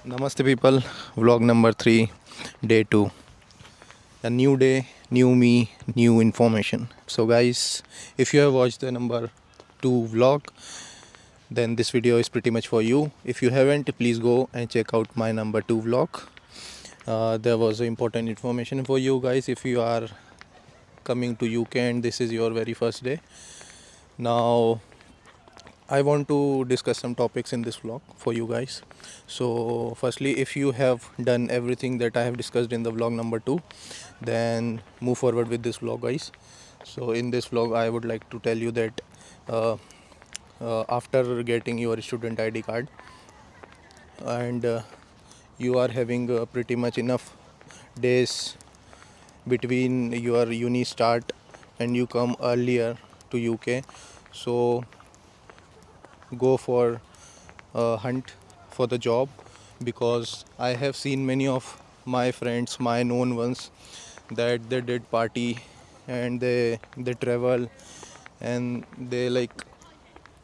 Namaste people, vlog number 3, day 2. A new day, new me, new information. So guys, if you have watched the number 2 vlog, then this video is pretty much for you. If you haven't, please go and check out my number 2 vlog. There was important information for you guys if you are coming to UK and this is your very first day. Now I want to discuss some topics in this vlog for you guys. So firstly, if you have done everything that I have discussed in the vlog number 2, then move forward with this vlog guys. So in this vlog I would like to tell you that after getting your student ID card and you are having pretty much enough days between your uni start and you come earlier to UK, so go for a hunt for the job, because I have seen many of my friends, my known ones, that they did party and they travel and they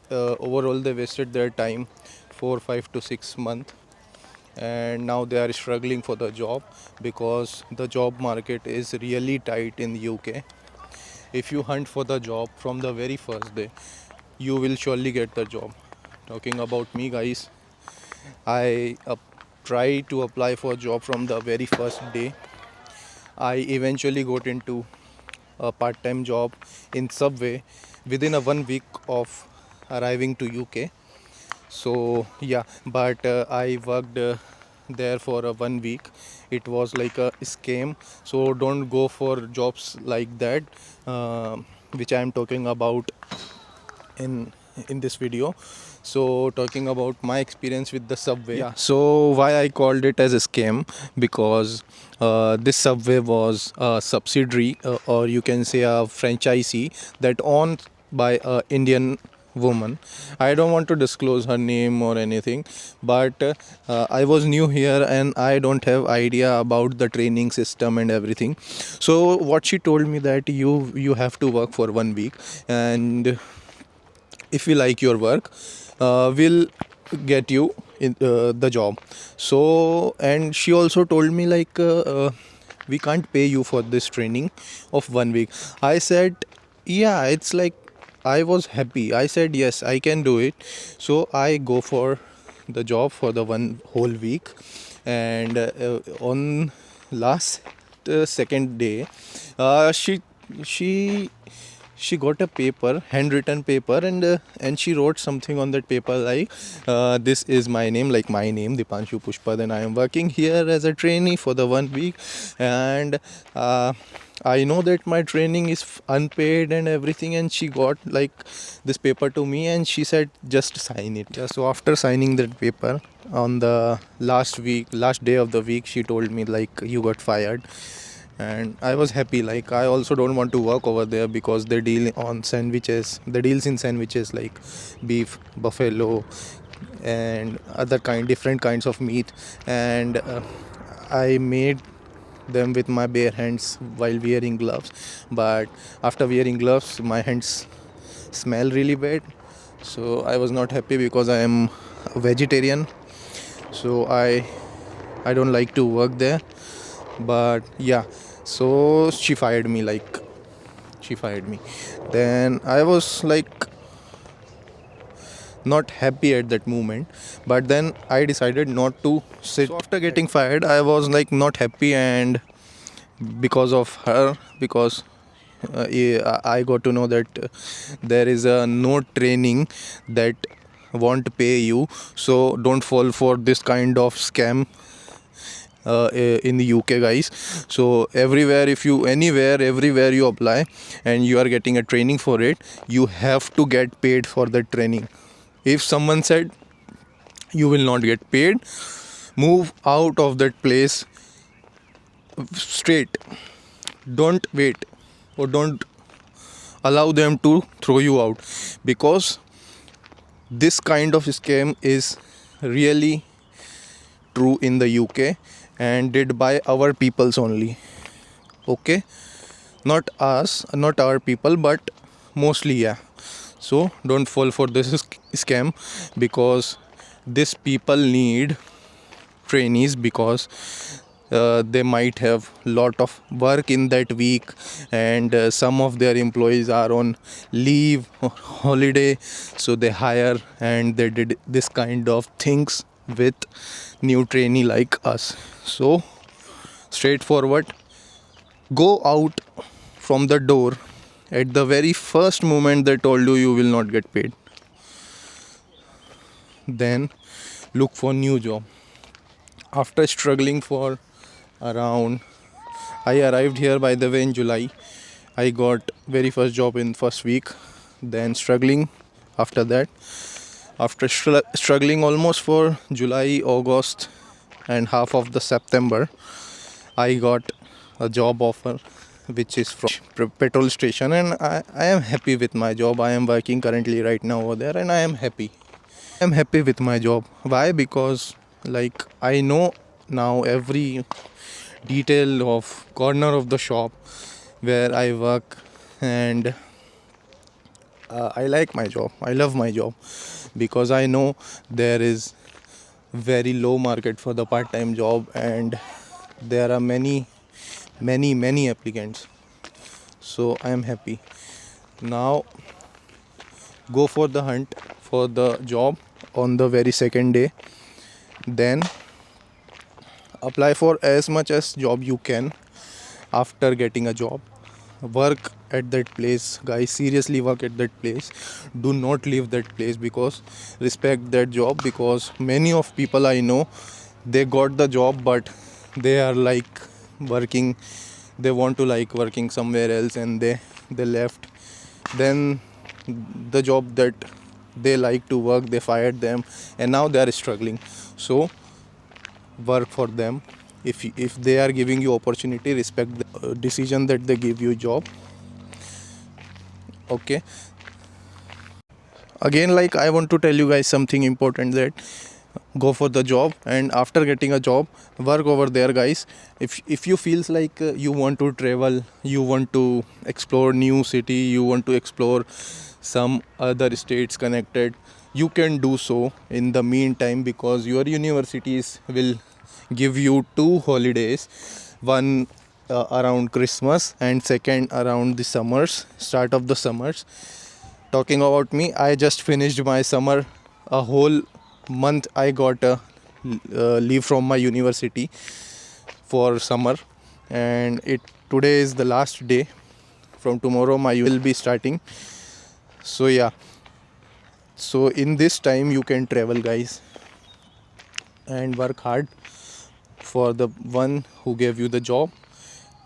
overall they wasted their time for 5 to 6 months, and now they are struggling for the job because the job market is really tight in the UK. If you hunt for the job from the very first day, you will surely get the job. Talking about me guys, I try to apply for a job from the very first day. I eventually got into a part-time job in Subway within a 1 week of arriving to UK. So yeah, but I worked there for a 1 week. It was like a scam, so don't go for jobs like that, which I am talking about in this video. So talking about my experience with the Subway, yeah, so why I called it as a scam, because this Subway was a subsidiary, or you can say a franchisee, that owned by a Indian woman. I don't want to disclose her name or anything, but I was new here and I don't have idea about the training system and everything. So what she told me that you have to work for 1 week, and if we like your work, we'll get you in the job. So, and she also told me we can't pay you for this training of 1 week. I said, yeah, it's like, I was happy. I said yes, I can do it. So I go for the job for the one whole week, and on last second day, she she got a paper, handwritten paper, and she wrote something on that paper like, this is my name, like my name, Dipanshu Pushpa, then I am working here as a trainee for the 1 week, and I know that my training is unpaid and everything. And she got like this paper to me and she said just sign it. Yeah, so after signing that paper on the last day of the week, she told me like, you got fired. And I was happy. Like, I also don't want to work over there because they deal on sandwiches, they deals in sandwiches like beef, buffalo, and other different kinds of meat. And I made them with my bare hands while wearing gloves, but after wearing gloves my hands smell really bad. So I was not happy because I am a vegetarian, so I don't like to work there. But yeah, so she fired me. Then I was like not happy at that moment, but then I decided not to sit. So after getting fired, I was like not happy, and because of her, because yeah, I got to know that there is a no training that won't pay you. So don't fall for this kind of scam in the UK guys. So everywhere, if you anywhere, everywhere you apply and you are getting a training for it, you have to get paid for the training. If someone said you will not get paid, move out of that place straight. Don't wait, or don't allow them to throw you out, because this kind of scam is really true in the UK and did by our peoples only. Okay, not us, not our people, but mostly, yeah. So don't fall for this scam, because these people need trainees, because they might have lot of work in that week, and some of their employees are on leave, holiday, so they hire and they did this kind of things with new trainee like us. So straightforward, go out from the door at the very first moment they told you will not get paid. Then look for new job. After struggling for around, I arrived here by the way in July. I got very first job in first week, then struggling after that. After struggling almost for July, August, and half of the September, I got a job offer which is from petrol station, and I am happy with my job. I am working currently right now over there, and I am happy. I'm happy with my job. Why? Because like I know now every detail of corner of the shop where I work, and I like my job. I love my job because I know there is very low market for the part-time job, and there are many applicants. So I am happy. Now go for the hunt for the job on the very second day. Then apply for as much as job you can after getting a job. Work at that place, guys. Seriously, work at that place. Do not leave that place, because respect that job, because many of people I know, they got the job but they are like working, they want to like working somewhere else, and they left. Then the job that they like to work, they fired them, and now they are struggling. So work for them. If they are giving you opportunity, respect the decision that they give you job. Okay, again, like I want to tell you guys something important, that go for the job, and after getting a job, work over there, guys. If you feels like you want to travel, you want to explore new city, you want to explore some other states connected, you can do so in the meantime, because your universities will give you two holidays, one around Christmas, and second around the summers, start of the summers. Talking about me, I just finished my summer, a whole month I got a leave from my university for summer, and it today is the last day. From tomorrow my will be starting. So yeah, so in this time you can travel, guys, and work hard for the one who gave you the job.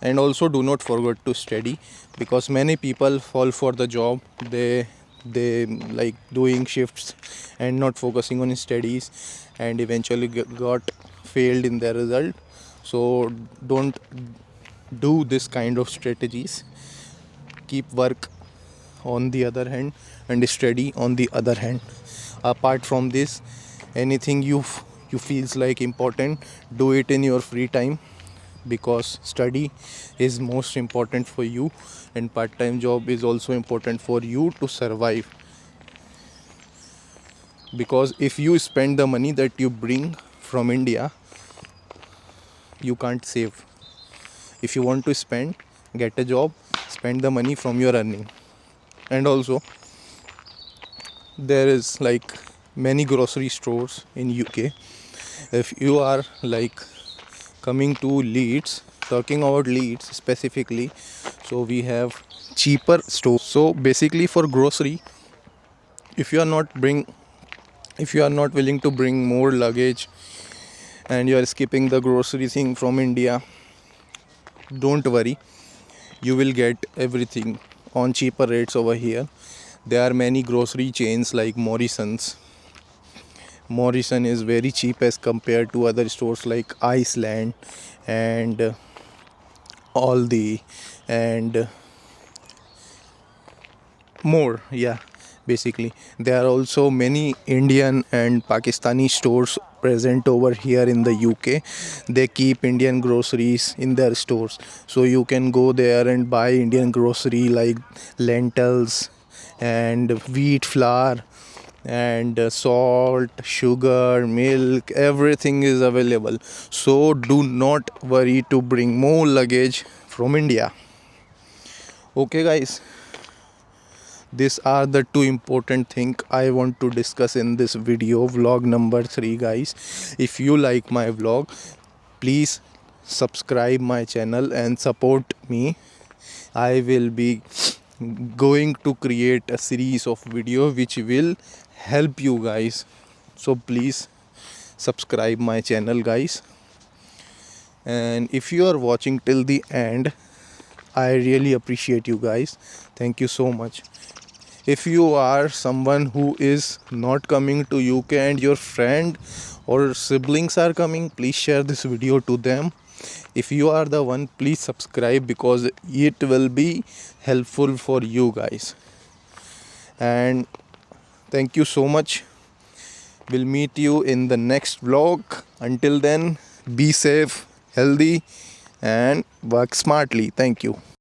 And also do not forget to study, because many people fall for the job, they like doing shifts and not focusing on studies, and eventually got failed in their result. So don't do this kind of strategies. Keep work on the other hand and study on the other hand. Apart from this, anything you feels like important, do it in your free time, because study is most important for you, and part-time job is also important for you to survive. Because if you spend the money that you bring from India, you can't save. If you want to spend, get a job, spend the money from your earning. And also there is like many grocery stores in UK. If you are like coming to Leeds, talking about Leeds specifically, so we have cheaper stores. So basically for grocery, if you are not willing to bring more luggage, and you are skipping the grocery thing from India, don't worry, you will get everything on cheaper rates over here. There are many grocery chains like Morrison's. Morrison is very cheap as compared to other stores like Iceland and Aldi and more. Yeah, basically there are also many Indian and Pakistani stores present over here in the UK. They keep Indian groceries in their stores, so you can go there and buy Indian grocery like lentils and wheat flour and salt, sugar, milk, everything is available. So do not worry to bring more luggage from India. Okay, guys, these are the two important things I want to discuss in this video, vlog number 3, guys. If you like my vlog, please subscribe my channel and support me. I will be going to create a series of video which will help you guys. So please subscribe my channel, guys. And if you are watching till the end, I really appreciate you guys. Thank you so much. If you are someone who is not coming to UK and your friend or siblings are coming, please share this video to them. If you are the one, please subscribe because it will be helpful for you guys. And thank you so much. We'll meet you in the next vlog. Until then, be safe, healthy, and work smartly. Thank you.